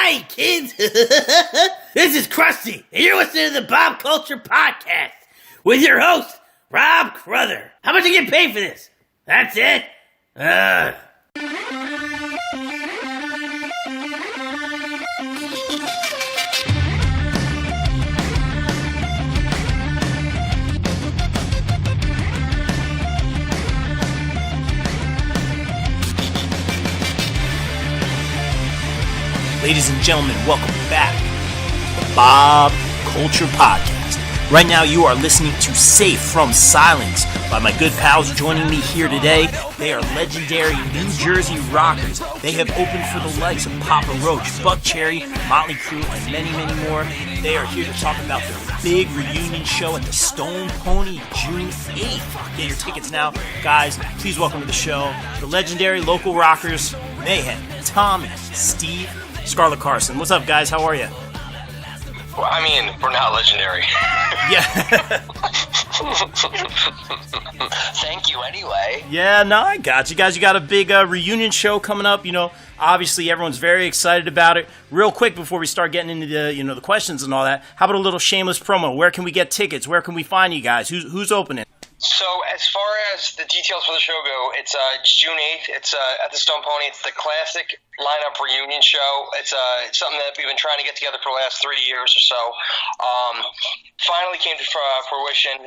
Hi, kids. This is Krusty, and you're listening to the Bob Culture Podcast with your host, Rob Cruther. How much you get paid for this? That's it? Ladies and gentlemen, welcome back to the Bob Culture Podcast. Right now you are listening to Safe from Silence by my good pals joining me here today. They are legendary New Jersey rockers. They have opened for the likes of Papa Roach, Buck Cherry, Motley Crue, and many, many more. They are here to talk about their big reunion show at the Stone Pony June 8th. Get your tickets now. Guys, please welcome to the show the legendary local rockers, Mayhem, Tommy, Steve, Scarlet Carson. What's up, guys? How are you? Well, I mean, we're not legendary. Yeah. Thank you anyway. Yeah, no, I got you guys. You got a big reunion show coming up. You know, obviously everyone's very excited about it. Real quick before we start getting into the, the questions and all that, how about a little shameless promo? Where can we get tickets? Where can we find you guys? Who's opening? So as far as the details for the show go, it's June 8th. It's at the Stone Pony. It's the classic lineup reunion show. It's something that we've been trying to get together for the last 3 years or so. Finally came to fruition.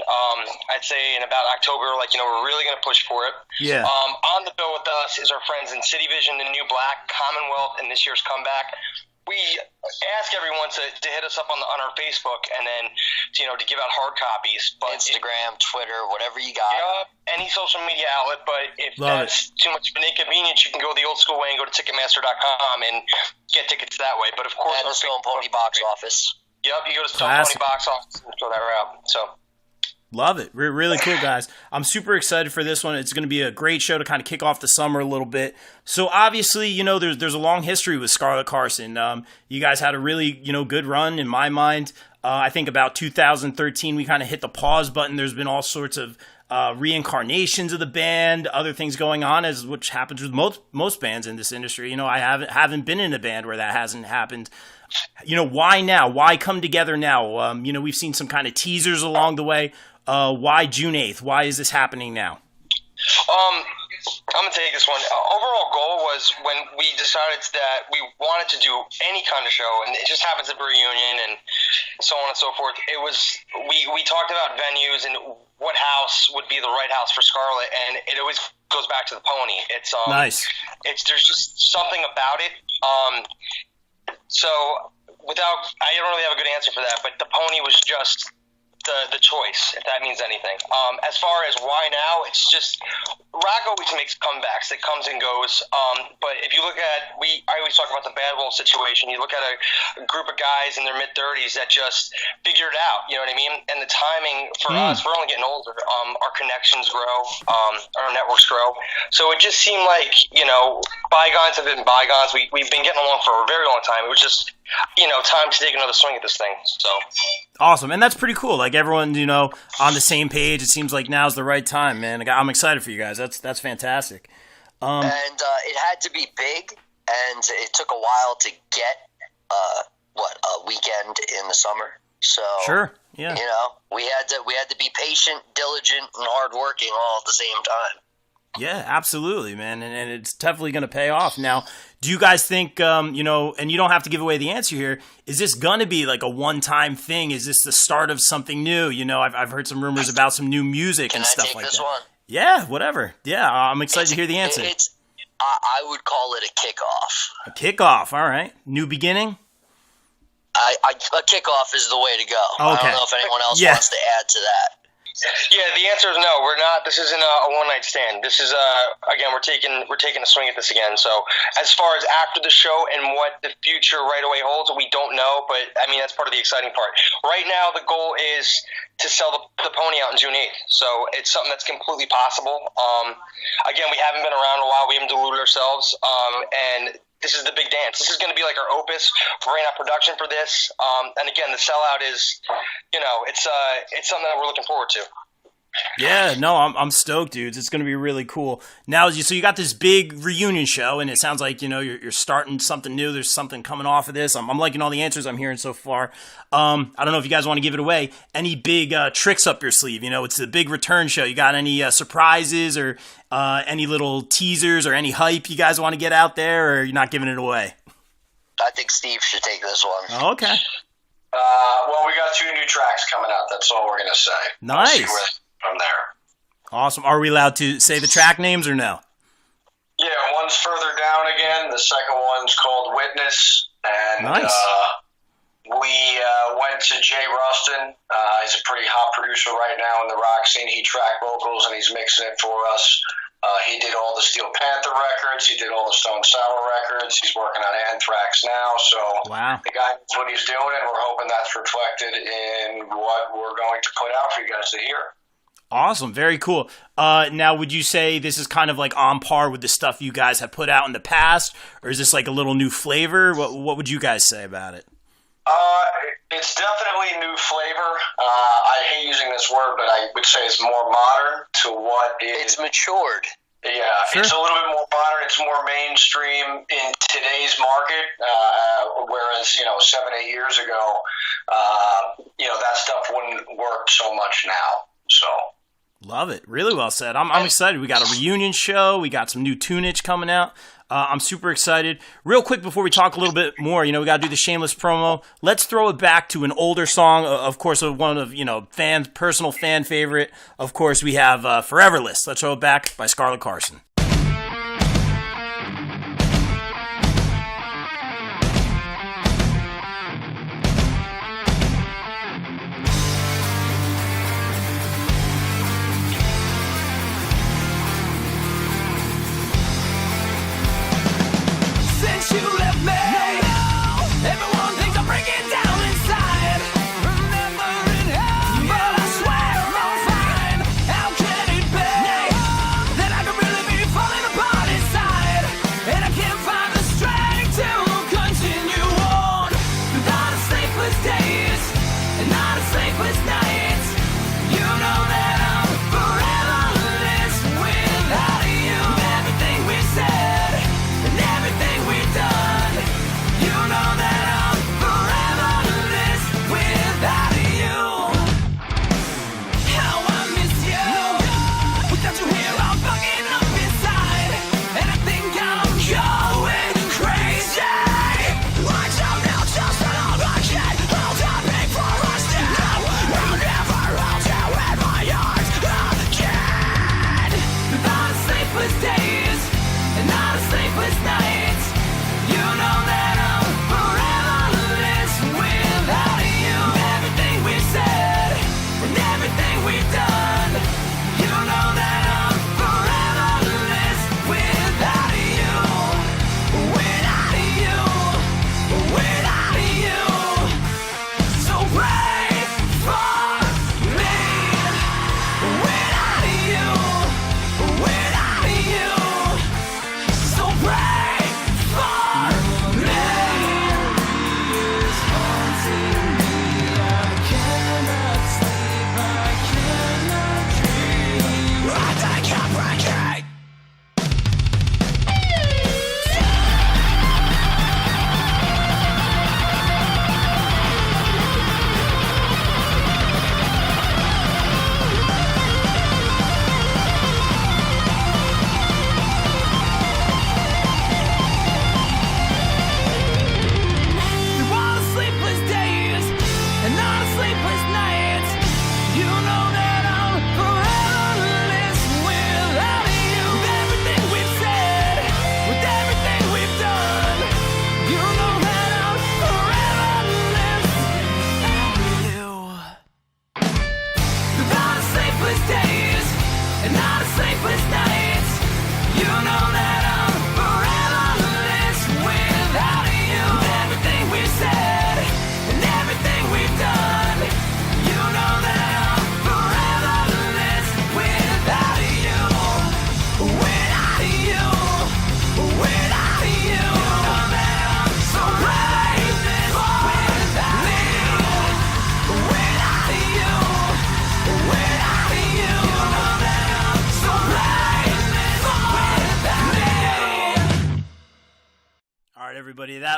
I'd say in about October. We're really going to push for it. Yeah. On the bill with us is our friends in City Vision, The New Black, Commonwealth, and this year's comeback. We ask everyone to hit us up on our Facebook and then to give out hard copies. But Instagram, Twitter, whatever you got. Any social media outlet. But if that's too much of an inconvenience, you can go the old school way and go to Ticketmaster.com and get tickets that way. But of course, our Stone Pony box office. Yep, you go to Stone Pony box office and go that route. So. Love it. Really cool, guys. I'm super excited for this one. It's going to be a great show to kind of kick off the summer a little bit. So obviously, there's a long history with Scarlet Carson. You guys had a really, good run in my mind. I think about 2013, we kind of hit the pause button. There's been all sorts of reincarnations of the band, other things going on, which happens with most bands in this industry. I haven't been in a band where that hasn't happened. Why now? Why come together now? We've seen some kind of teasers along the way. Why June 8th? Why is this happening now? I'm going to take this one. Overall goal was when we decided that we wanted to do any kind of show, and it just happens to be a reunion and so on and so forth. It was we talked about venues and what house would be the right house for Scarlet, and it always goes back to the Pony. It's nice. There's just something about it. So I don't really have a good answer for that, but the Pony was just the choice, if that means anything. As far as why now, it's just rock always makes comebacks. It comes and goes. But if you look at, I always talk about the Bad Wolf situation. You look at a group of guys in their mid-30s that just figured it out. You know what I mean? And the timing for us, we're only getting older. Our connections grow. Our networks grow. So it just seemed like, bygones have been bygones. We've been getting along for a very long time. It was just, time to take another swing at this thing. So awesome. And that's pretty cool. Like everyone, on the same page. It seems like now's the right time, man. I'm excited for you guys. That's fantastic. And it had to be big, and it took a while to get a weekend in the summer. So sure, yeah. We had to be patient, diligent, and hardworking all at the same time. Yeah, absolutely, man, and it's definitely going to pay off. Now, do you guys think, and you don't have to give away the answer here, is this going to be like a one-time thing? Is this the start of something new? I've heard some rumors about some new music and stuff like that. Can I take this one? Yeah, whatever. Yeah, I'm excited to hear the answer. I would call it a kickoff. A kickoff, all right. New beginning? A kickoff is the way to go. Okay. I don't know if anyone else wants to add to that. Yeah, the answer is no. We're not. This isn't a one-night stand. This is again, we're taking a swing at this again. So as far as after the show and what the future right away holds, we don't know. But I mean, that's part of the exciting part. Right now, the goal is to sell the Pony out in June 8th. So it's something that's completely possible. Again, we haven't been around a while. We haven't deluded ourselves. And this is the big dance. This is going to be like our opus. We're bringing out production for this. And again, the sellout is, it's something that we're looking forward to. Yeah, no, I'm stoked, dudes. It's going to be really cool. Now, so you got this big reunion show, and it sounds like, you know, you're starting something new. There's something coming off of this. I'm liking all the answers I'm hearing so far. I don't know if you guys want to give it away. Any big tricks up your sleeve? You know, it's a big return show. You got any surprises or any little teasers or any hype you guys want to get out there, or you're not giving it away? I think Steve should take this one. Oh, okay. Well, we got 2 new tracks coming out. That's all we're going to say. Nice. We'll see from there. Awesome. Are we allowed to say the track names or no? Yeah, one's Further Down again. The second one's called Witness. And Nice. we went to Jay Rustin. He's a pretty hot producer right now in the rock scene. He tracked vocals and he's mixing it for us. He did all the Steel Panther records. He did all the Stone Sour records. He's working on Anthrax now. So Wow. the guy knows what he's doing, and we're hoping that's reflected in what we're going to put out for you guys to hear. Awesome. Very cool. Now, would you say this is kind of like on par with the stuff you guys have put out in the past, or is this like a little new flavor? What would you guys say about it? It's definitely new flavor. I hate using this word, but I would say it's more modern to what is. It's matured. Yeah, Sure. It's a little bit more modern. It's more mainstream in today's market, whereas 7-8 years ago, that stuff wouldn't work so much now. So. Love it. Really well said. I'm excited. We got a reunion show. We got some new tunage coming out. I'm super excited. Real quick before we talk a little bit more, we got to do the shameless promo. Let's throw it back to an older song, of course, one of, personal fan favorite. Of course, we have Foreverless. Let's throw it back by Scarlet Carson. But I swear I'm fine. How can it be that I could really be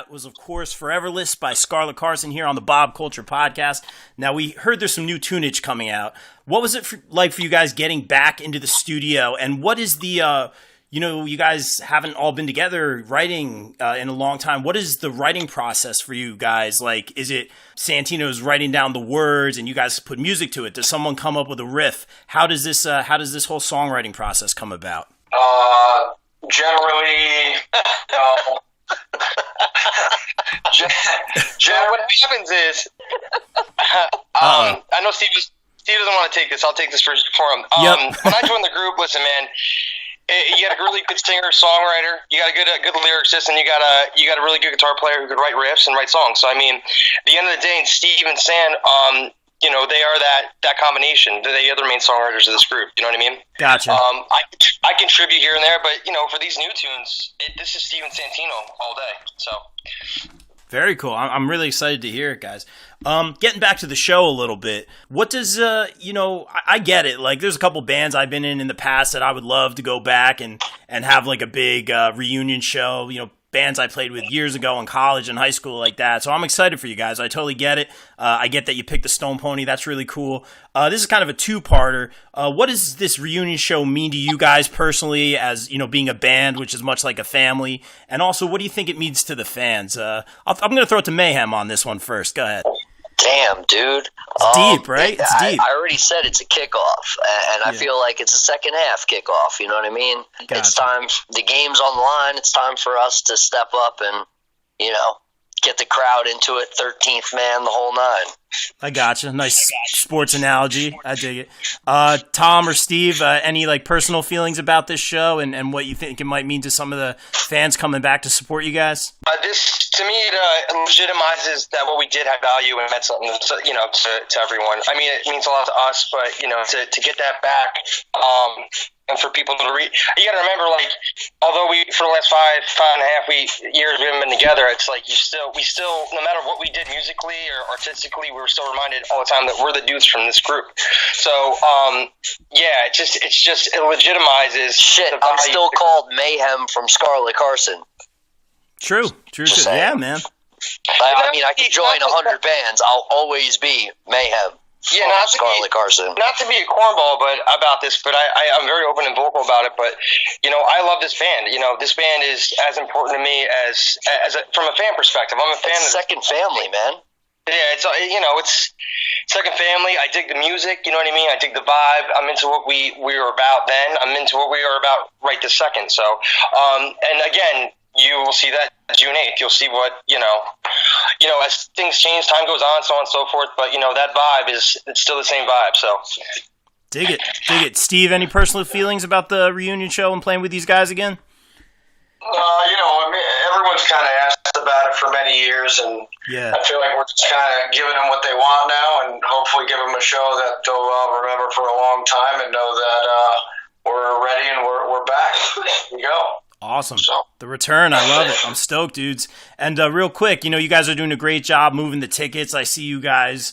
that was, of course, Foreverless by Scarlet Carson here on the Bob Culture Podcast. Now, we heard there's some new tunage coming out. What was it like for you guys getting back into the studio? And what is the, you guys haven't all been together writing in a long time. What is the writing process for you guys? Like, is it Santino's writing down the words and you guys put music to it? Does someone come up with a riff? How does this whole songwriting process come about? Generally, no. What happens is, I know Steve doesn't want to take this. I'll take this for him. When I joined the group, listen, man, you got a really good singer, songwriter. You got a good lyricist, and you got a really good guitar player who could write riffs and write songs. So I mean, at the end of the day, Steve and San, they are that combination. They're the other main songwriters of this group. You know what I mean? Gotcha. I contribute here and there, but for these new tunes, this is Steve and Santino all day. So. Very cool. I'm really excited to hear it, guys. Getting back to the show a little bit, what does, I get it. Like, there's a couple bands I've been in the past that I would love to go back and have, like, a big reunion show, bands I played with years ago in college and high school like that. So I'm excited for you guys. I totally get it. I get that you picked the Stone Pony. That's really cool. This is kind of a two-parter. What does this reunion show mean to you guys personally as, being a band, which is much like a family? And also, what do you think it means to the fans? I'm going to throw it to Mayhem on this one first. Go ahead. Damn, dude. It's deep, right? It's deep. I already said it's a kickoff, and I feel like it's a second half kickoff. You know what I mean? Gotcha. It's time. The game's on the line. It's time for us to step up and, get the crowd into it. 13th man, the whole nine. I gotcha. Nice sports analogy. I dig it. Tom or Steve, any personal feelings about this show and what you think it might mean to some of the fans coming back to support you guys? This, to me, it legitimizes that what we did have value and meant something, to everyone. I mean, it means a lot to us, but, to get that back, and for people to read, you got to remember, although we, for the last five and a half years we haven't been together, it's like we still, no matter what we did musically or artistically, we were still reminded all the time that we're the dudes from this group. So, it legitimizes. Shit, I'm still called Mayhem from Scarlet Carson. True. Yeah, man. I mean, I could join 100 bands. I'll always be Mayhem. Yeah, not Scarlet Carson. Not to be a cornball, about this, but I'm very open and vocal about it. But I love this band. This band is as important to me as from a fan perspective. I'm a fan. It's second family, man. Yeah, it's second family. I dig the music. You know what I mean? I dig the vibe. I'm into what we were about then. I'm into what we are about right this second. So, and again, you will see that June 8th. You'll see what, as things change, time goes on, so on and so forth. But, that vibe it's still the same vibe. So, dig it. Steve, any personal feelings about the reunion show and playing with these guys again? Everyone's kind of asked about it for many years, and I feel like we're just kind of giving them what they want now, and hopefully give them a show that they'll remember for a long time and know that we're ready and we're back. Here we go. Awesome. The return. I love it. I'm stoked, dudes. And real quick, you guys are doing a great job moving the tickets. I see you guys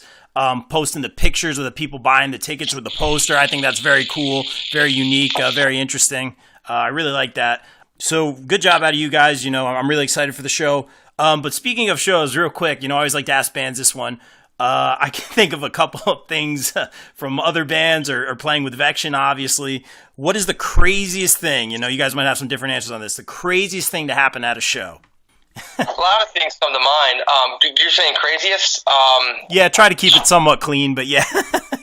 posting the pictures of the people buying the tickets with the poster. I think that's very cool, very unique, very interesting. I really like that. So good job out of you guys. I'm really excited for the show. But speaking of shows, real quick, I always like to ask bands this one. I can think of a couple of things from other bands or playing with Vection, obviously. What is the craziest thing? You guys might have some different answers on this. The craziest thing to happen at a show? A lot of things come to mind. You're saying craziest? Yeah, try to keep it somewhat clean, but yeah.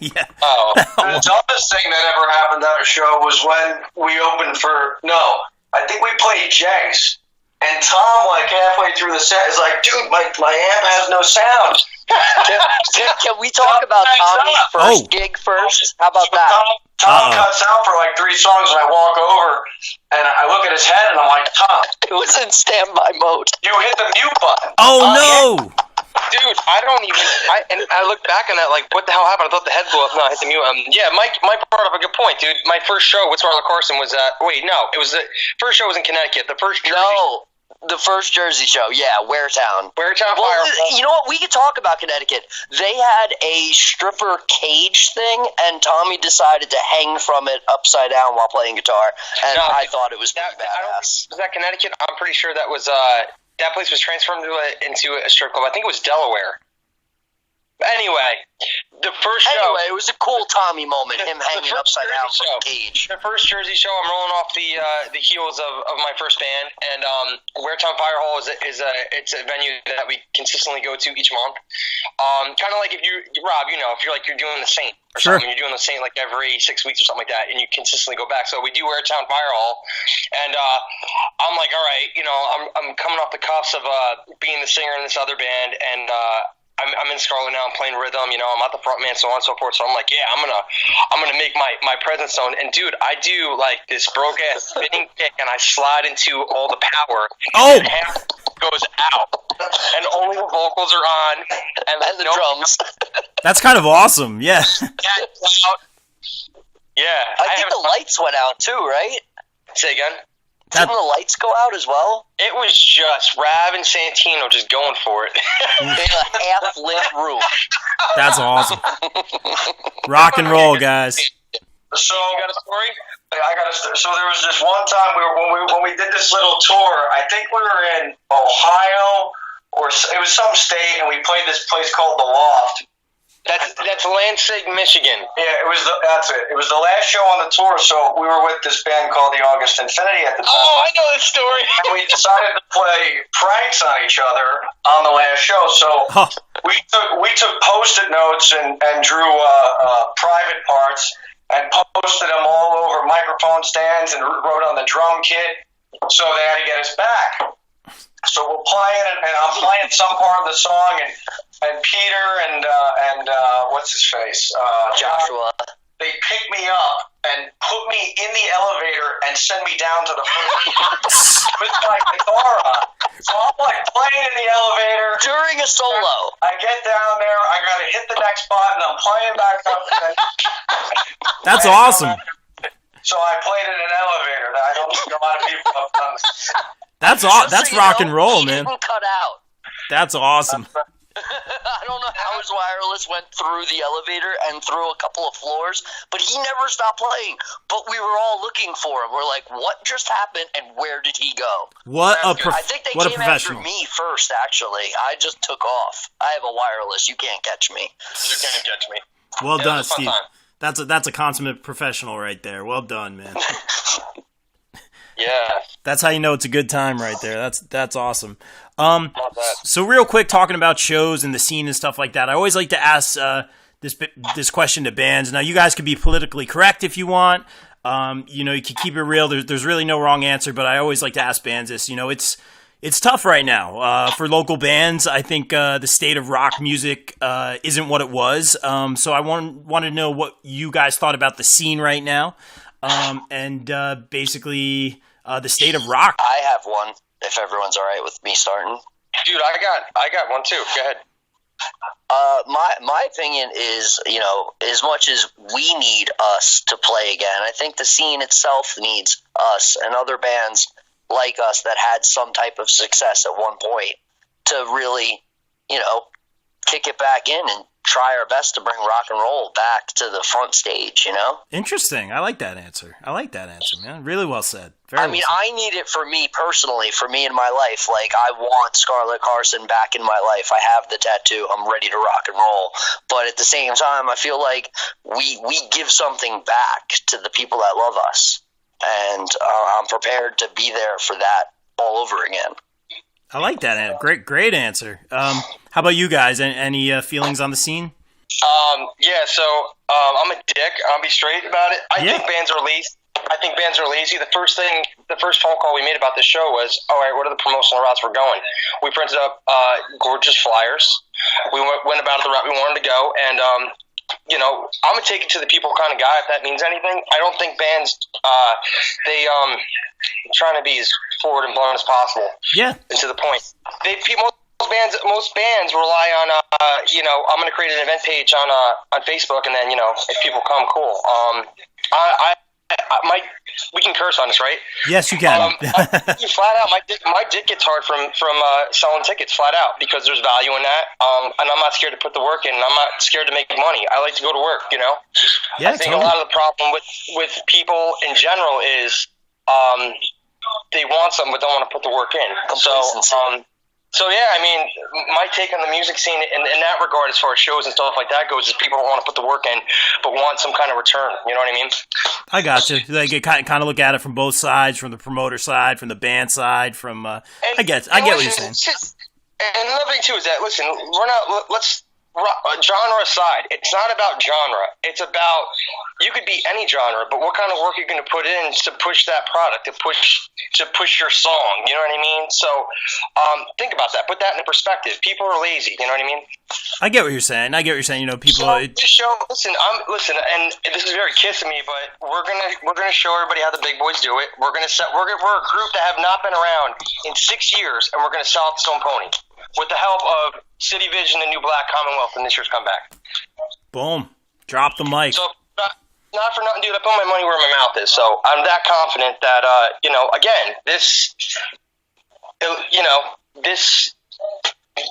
Yeah. Oh. The dumbest thing that ever happened at a show was when we opened I think we played Jenks. And Tom, halfway through the set, is like, dude, my amp has no sound. Can we talk about Tommy's first gig first? How about that? Tom cuts out for 3 songs, and I walk over, and I look at his head, and I'm like, Tom. It was in standby mode. You hit the mute button. Oh, no! Dude, I look back on that what the hell happened? I thought the head blew up. No, I hit the mute. Mike brought up a good point, dude. My first show with Scarlet Carson was it was the first show was in Connecticut. The first Jersey. The first Jersey show, Waretown. Waretown Well, Fire. you know what? We could talk about Connecticut. They had a stripper cage thing, and Tommy decided to hang from it upside down while playing guitar, and I thought it was pretty badass. Was that Connecticut? I'm pretty sure that was that place was transformed into a strip club. I think it was Delaware. Anyway, the first show. Anyway, it was a cool Tommy moment, him hanging upside down from a cage. The first Jersey show, I'm rolling off the heels of my first band, and Waretown Fire Hall it's a venue that we consistently go to each month. Kind of like if Rob, if you're doing the Saint or something, you're doing the Saint like every 6 weeks or something like that, and you consistently go back. So we do Waretown Fire Hall, and I'm like, all right, I'm coming off the cuffs of being the singer in this other band, and I'm in Scarlet now. I'm playing rhythm. I'm not the front man, so on and so forth. So I'm like, yeah, I'm gonna make my presence known. And dude, I do like this broke ass spinning kick, and I slide into all the power. Oh, and half goes out, and only the vocals are on, and the drums. That's kind of awesome. Yeah. Yeah. I think the lights went out too, right? Say again. Didn't the lights go out as well? It was just Rav and Santino just going for it. In a half-lit room. That's awesome. Rock and roll, guys. So you got a story? I got a story. So there was this one time when we did this little tour. I think we were in Ohio or it was some state, and we played this place called The Loft. That's Lansing, Michigan. Yeah, that's it. It was the last show on the tour, so we were with this band called the August Infinity at the time. Oh, I know this story. And we decided to play pranks on each other on the last show. So we took Post-it notes and drew private parts and posted them all over microphone stands and wrote on the drum kit. So they had to get us back. So we're playing, and I'm playing some part of the song, and Peter and what's his face, Joshua. They pick me up and put me in the elevator and send me down to the first with my guitar on. So I'm like playing in the elevator during a solo. I get down there, I gotta hit the next button, I'm playing back up. That's awesome. So I played in an elevator. I don't think a lot of people have done this. That's rock and roll, man. Cut out. That's awesome. I don't know how his wireless went through the elevator and through a couple of floors, but he never stopped playing. But we were all looking for him. We're like, what just happened, and where did he go? I think they came after me first, actually. I just took off. I have a wireless. You can't catch me. You can't catch me. Well done, Steve. That's a consummate professional right there. Well done, man. Yeah. That's how you know it's a good time right there. That's awesome. So real quick, talking about shows and the scene and stuff like that, I always like to ask this question to bands. Now, you guys can be politically correct if you want. You can keep it real. There's really no wrong answer, but I always like to ask bands this. It's tough right now for local bands. I think the state of rock music isn't what it was. So I want to know what you guys thought about the scene right now, and basically the state of rock. I have one, if everyone's all right with me starting. Dude, I got one too. Go ahead. My opinion is, as much as we need us to play again, I think the scene itself needs us and other bands like us that had some type of success at one point to really, kick it back in and try our best to bring rock and roll back to the front stage, Interesting. I like that answer, man. Really well said. I need it for me personally, for me in my life. Like, I want Scarlet Carson back in my life. I have the tattoo. I'm ready to rock and roll. But at the same time, I feel like we give something back to the people that love us. And I'm prepared to be there for that all over again. I like that. Great answer. How about you guys? Any feelings on the scene? Yeah, so I'm a dick. I'll be straight about it. I think bands are lazy. The first phone call we made about this show was, all right, what are the promotional routes we're going? We printed up gorgeous flyers. We went about it the route we wanted to go, and I'm a take it to the people kind of guy, if that means anything. I don't think bands, they trying to be as forward and blunt as possible. Yeah. And to the point. Most bands rely on, I'm going to create an event page on Facebook, and then, if people come, cool. We can curse on this, right? Yes, you can. Flat out, my dick gets hard from selling tickets, flat out, because there's value in that. And I'm not scared to put the work in, and I'm not scared to make money. I like to go to work, Yeah, I think a lot of the problem with people in general is they want something but don't want to put the work in. Complacency. So yeah, I mean, my take on the music scene in that regard, as far as shows and stuff like that goes, is people don't want to put the work in, but want some kind of return. You know what I mean? I got you. Like, kind of look at it from both sides, from the promoter side, from the band side, from. I get what you're saying. And another thing too is that, listen, let's genre aside. It's not about genre. It's about, you could be any genre, but what kind of work you're going to put in to push that product, to push your song. You know what I mean? So think about that. Put that into perspective. People are lazy. You know what I mean? I get what you're saying. You know, people. So, listen, and this is very Kiss of me, but we're gonna show everybody how the big boys do it. We're a group that have not been around in 6 years, and we're gonna sell out the Stone Pony with the help of City Vision and New Black Commonwealth in this year's comeback. Boom! Drop the mic. So not for nothing, dude. I put my money where my mouth is. So I'm that confident that again, this.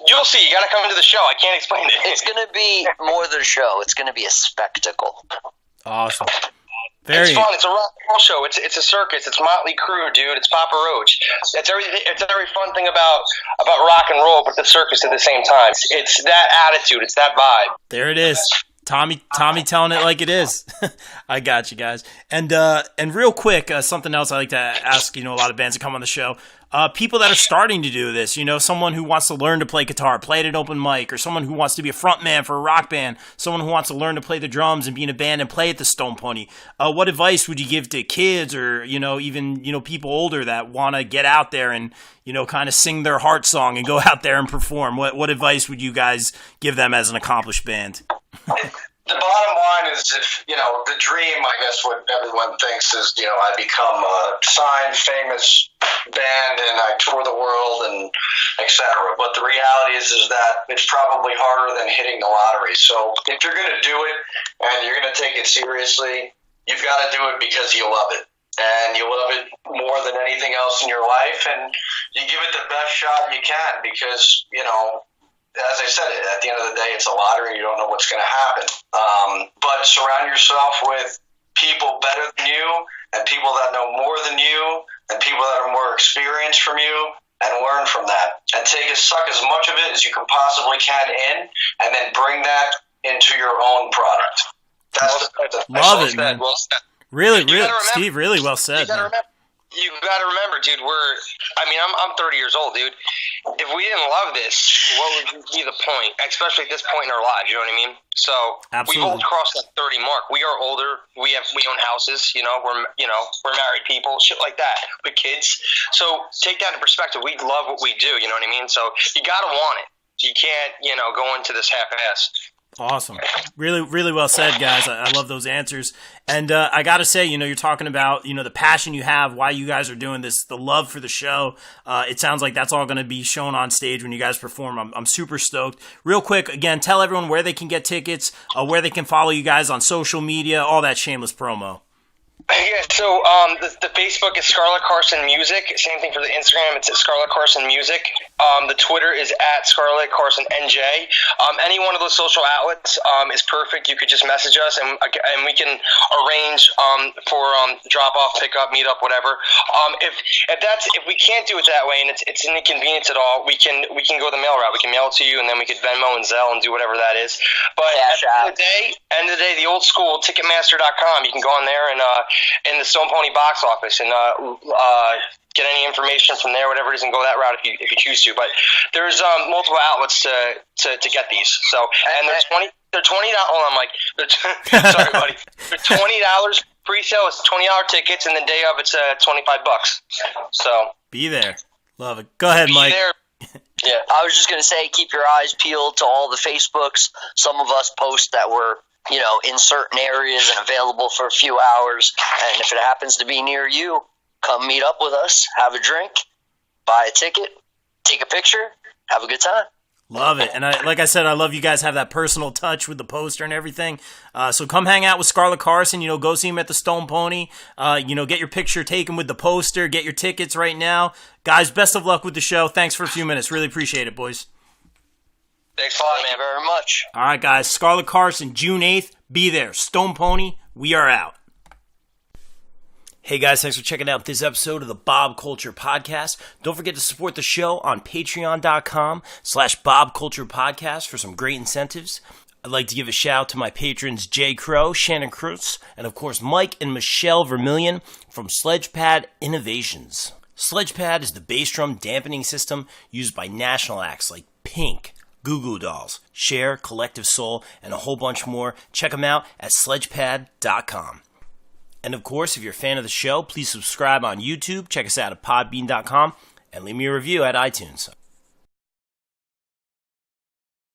You'll see. You got to come into the show. I can't explain it. It's going to be more than a show. It's going to be a spectacle. Awesome. It's fun. It's a rock and roll show. It's a circus. It's Motley Crue, dude. It's Papa Roach. It's everything. It's every fun thing about rock and roll, but the circus at the same time. It's that attitude. It's that vibe. There it is. Tommy telling it like it is. I got you guys. And real quick, something else I like to ask, a lot of bands that come on the show. People that are starting to do this, someone who wants to learn to play guitar, play at an open mic, or someone who wants to be a front man for a rock band, someone who wants to learn to play the drums and be in a band and play at the Stone Pony. What advice would you give to kids or, even, people older that want to get out there and, kind of sing their heart song and go out there and perform? What advice would you guys give them as an accomplished band? The bottom line is, if the dream, I guess what everyone thinks is, I become a signed, famous band and I tour the world and etc. But the reality is that it's probably harder than hitting the lottery. So if you're going to do it and you're going to take it seriously, you've got to do it because you love it. And you love it more than anything else in your life, and you give it the best shot you can because, as I said, at the end of the day, it's a lottery and you don't know what's going to happen. But surround yourself with people better than you and people that know more than you and people that are more experienced from you, and learn from that. And suck as much of it as you can possibly in, and then bring that into your own product. Love it, man. Really, Steve, really well said. You gotta remember, dude, I'm 30 years old, dude. If we didn't love this, what would be the point? Especially at this point in our lives, you know what I mean? So absolutely. We've all crossed that 30 mark. We are older. We own houses, we're married people, shit like that, with kids. So take that in perspective. We love what we do, you know what I mean? So you gotta want it. You can't, go into this half-ass. Awesome. Really, really well said, guys. I love those answers. And I got to say, you're talking about, the passion you have, why you guys are doing this, the love for the show. It sounds like that's all going to be shown on stage when you guys perform. I'm super stoked. Real quick, again, tell everyone where they can get tickets, where they can follow you guys on social media, all that shameless promo. Yeah, so the Facebook is Scarlet Carson Music. Same thing for the Instagram. It's at Scarlet Carson Music. The Twitter is at Scarlet Carson NJ. Any one of those social outlets is perfect. You could just message us, and we can arrange for drop off, pick up, meet up, whatever. If we can't do it that way, and it's an inconvenience at all, we can go the mail route. We can mail it to you, and then we could Venmo and Zelle and do whatever that is. But at the end of the day, the old school Ticketmaster.com. You can go on there and in the Stone Pony box office and get any information from there, whatever it is, and go that route if you choose to. But there's multiple outlets to get these. So and they're $20. Hold on, Mike. Sorry, buddy. They're $20 pre-sale. It's $20 tickets, and the day of it's $25. So be there. Love it. Go ahead, Mike. Yeah, I was just gonna say, keep your eyes peeled to all the Facebooks. Some of us post that we're in certain areas and available for a few hours. And if it happens to be near you, come meet up with us, have a drink, buy a ticket, take a picture, have a good time. Love it. And like I said, I love you guys have that personal touch with the poster and everything. So come hang out with Scarlet Carson, go see him at the Stone Pony, get your picture taken with the poster, get your tickets right now. Guys, best of luck with the show. Thanks for a few minutes. Really appreciate it, boys. Thanks a lot, man. Thank you very much. All right, guys. Scarlet Carson, June 8th. Be there. Stone Pony, we are out. Hey guys, thanks for checking out this episode of the Bob Culture Podcast. Don't forget to support the show on patreon.com/Bob Culture Podcast for some great incentives. I'd like to give a shout out to my patrons JayCrow, Shannon, Krus, and of course Mike and Michelle Vermillion from Sledgepad Innovations. Sledgepad is the bass drum dampening system used by national acts like Pink, Goo Goo Dolls, Cher, Collective Soul, and a whole bunch more. Check them out at sledgepad.com. And of course, if you're a fan of the show, please subscribe on YouTube, check us out at podbean.com, and leave me a review at iTunes.